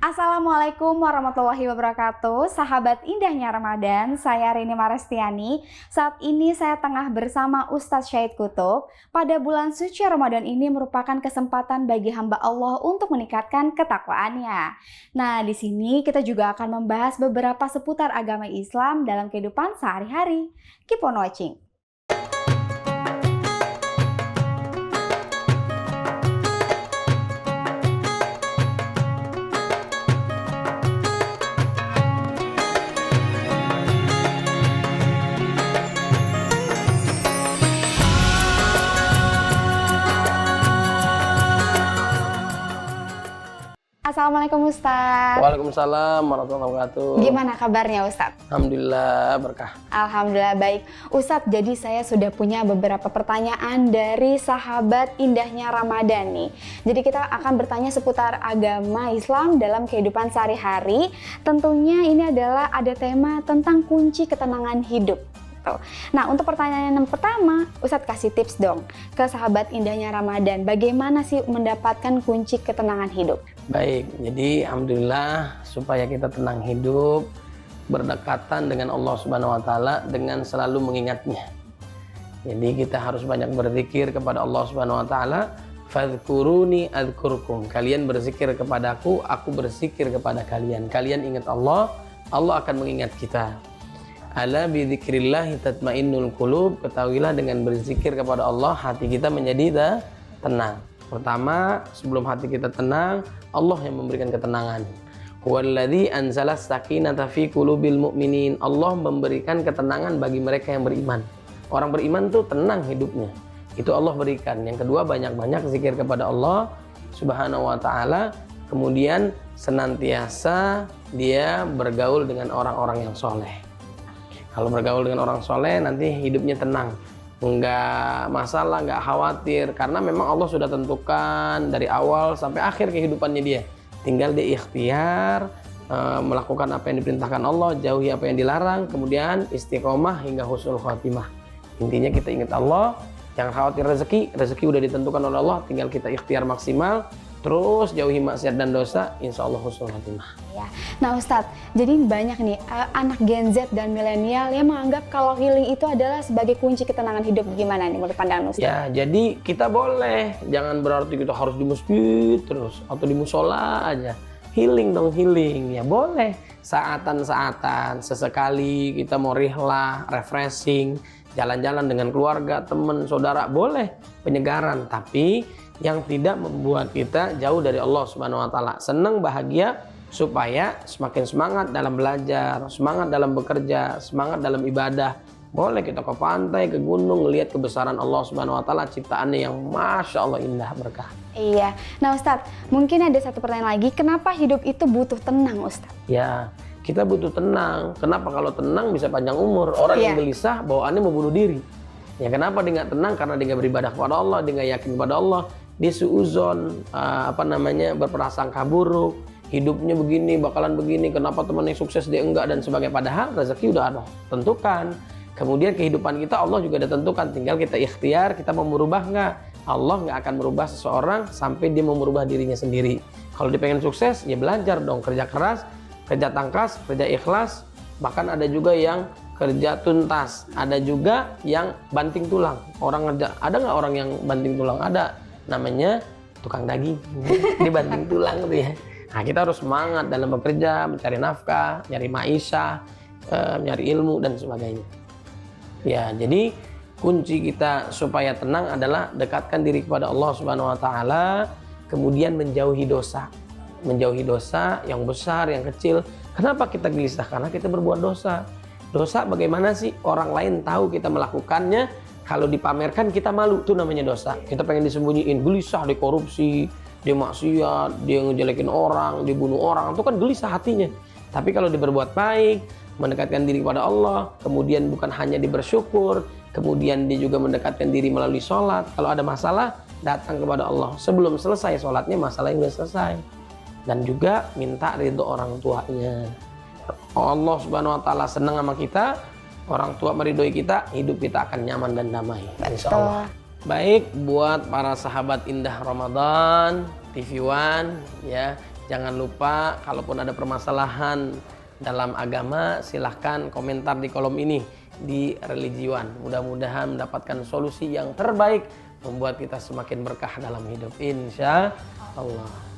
Assalamualaikum warahmatullahi wabarakatuh. Sahabat indahnya Ramadan, saya Rini Marestiani. Saat ini saya tengah bersama Ustadz Syahid Kutub. Pada bulan suci Ramadan ini merupakan kesempatan bagi hamba Allah untuk meningkatkan ketakwaannya. Nah, di sini kita juga akan membahas beberapa seputar agama Islam dalam kehidupan sehari-hari. Keep on watching. Assalamualaikum Ustadz. Waalaikumsalam warahmatullahi wabarakatuh. Gimana kabarnya Ustadz? Alhamdulillah berkah. Alhamdulillah baik. Ustadz, jadi saya sudah punya beberapa pertanyaan dari sahabat indahnya Ramadan nih. Jadi kita akan bertanya seputar agama Islam dalam kehidupan sehari-hari. Tentunya ini adalah ada tema tentang kunci ketenangan hidup. Nah, untuk pertanyaan yang pertama, Ustadz kasih tips dong ke sahabat indahnya Ramadan. Bagaimana sih mendapatkan kunci ketenangan hidup? Baik, jadi alhamdulillah supaya kita tenang hidup, berdekatan dengan Allah Subhanahu wa taala dengan selalu mengingatnya. Jadi kita harus banyak berzikir kepada Allah Subhanahu wa taala. Fadhkuruni adzkurkum. Kalian berzikir kepadaku, aku berzikir kepada kalian. Kalian ingat Allah, Allah akan mengingat kita. Ala bidzikrillahi tatmainnul qulub. Ketahuilah dengan berzikir kepada Allah hati kita menjadi tenang. Pertama, sebelum hati kita tenang, Allah yang memberikan ketenangan. Huwallazi anzalas sakinata fi qulubil mu'minin. Allah memberikan ketenangan bagi mereka yang beriman. Orang beriman tuh tenang hidupnya. Itu Allah berikan. Yang kedua, banyak-banyak zikir kepada Allah Subhanahu wa taala. Kemudian senantiasa dia bergaul dengan orang-orang yang soleh. Kalau bergaul dengan orang soleh, nanti hidupnya tenang. Nggak masalah, nggak khawatir. Karena memang Allah sudah tentukan dari awal sampai akhir kehidupannya dia. Tinggal dia ikhtiar, melakukan apa yang diperintahkan Allah, jauhi apa yang dilarang, kemudian istiqomah hingga husnul khotimah. Intinya kita ingat Allah, jangan khawatir rezeki udah ditentukan oleh Allah, tinggal kita ikhtiar maksimal. Terus jauhi maksiat dan dosa, insya Allah husnul khotimah. Ya. Nah Ustadz, jadi banyak nih anak Gen Z dan milenial yang menganggap kalau healing itu adalah sebagai kunci ketenangan hidup. Gimana nih menurut pandangan Ustadz? Ya, jadi kita boleh, jangan berarti kita harus di masjid terus atau di musola aja. Healing dong, healing. Ya boleh, saatan-saatan, sesekali kita mau rihlah, refreshing, jalan-jalan dengan keluarga, teman, saudara, boleh penyegaran. Tapi yang tidak membuat kita jauh dari Allah Subhanahu wa taala. Senang, bahagia supaya semakin semangat dalam belajar, semangat dalam bekerja, semangat dalam ibadah. Boleh kita ke pantai, ke gunung, lihat kebesaran Allah Subhanahu wa taala, ciptaannya yang Masya Allah indah berkah. Iya. Nah Ustadz, mungkin ada satu pertanyaan lagi, kenapa hidup itu butuh tenang Ustadz? Ya, kita butuh tenang. Kenapa? Kalau tenang bisa panjang umur. Orang yang gelisah bawaannya mau bunuh diri. Ya kenapa dia nggak tenang? Karena dia nggak beribadah kepada Allah, dia nggak yakin kepada Allah, dia suuzon, berprasangka buruk, hidupnya begini, bakalan begini, kenapa temannya sukses dia enggak, dan sebagainya. Padahal rezeki udah ada tentukan. Kemudian kehidupan kita Allah juga ada tentukan, tinggal kita ikhtiar, kita mau merubah nggak. Allah nggak akan merubah seseorang sampai dia mau merubah dirinya sendiri. Kalau dia pengen sukses, ya belajar dong, kerja keras, kerja tangkas, kerja ikhlas. Bahkan ada juga yang kerja tuntas, ada juga yang banting tulang. Orang ada nggak orang yang banting tulang? Ada, namanya tukang daging, dibanting tulang tuh ya. Nah kita harus semangat dalam bekerja, mencari nafkah, nyari maisha, nyari ilmu dan sebagainya. Ya, jadi kunci kita supaya tenang adalah dekatkan diri kepada Allah Subhanahu wa taala, kemudian menjauhi dosa. Menjauhi dosa yang besar, yang kecil. Kenapa kita gelisah? Karena kita berbuat dosa. Dosa bagaimana sih orang lain tahu kita melakukannya, kalau dipamerkan kita malu, itu namanya dosa. Kita pengen disembunyiin, gelisah, dia korupsi, dia maksiat, dia ngejelekin orang, dia bunuh orang, itu kan gelisah hatinya. Tapi kalau dia berbuat baik, mendekatkan diri kepada Allah, kemudian bukan hanya dia bersyukur, kemudian dia juga mendekatkan diri melalui sholat. Kalau ada masalah, datang kepada Allah. Sebelum selesai sholatnya, masalah yang sudah selesai. Dan juga minta ridho orang tuanya. Allah Subhanahu wa taala senang sama kita, orang tua meridhoi kita, hidup kita akan nyaman dan damai. Insyaallah. Baik, buat para sahabat indah Ramadan, TV One, ya, Jangan lupa kalaupun ada permasalahan dalam agama, silahkan komentar di kolom ini di Religiwan. Mudah-mudahan mendapatkan solusi yang terbaik, membuat kita semakin berkah dalam hidup, insya Allah.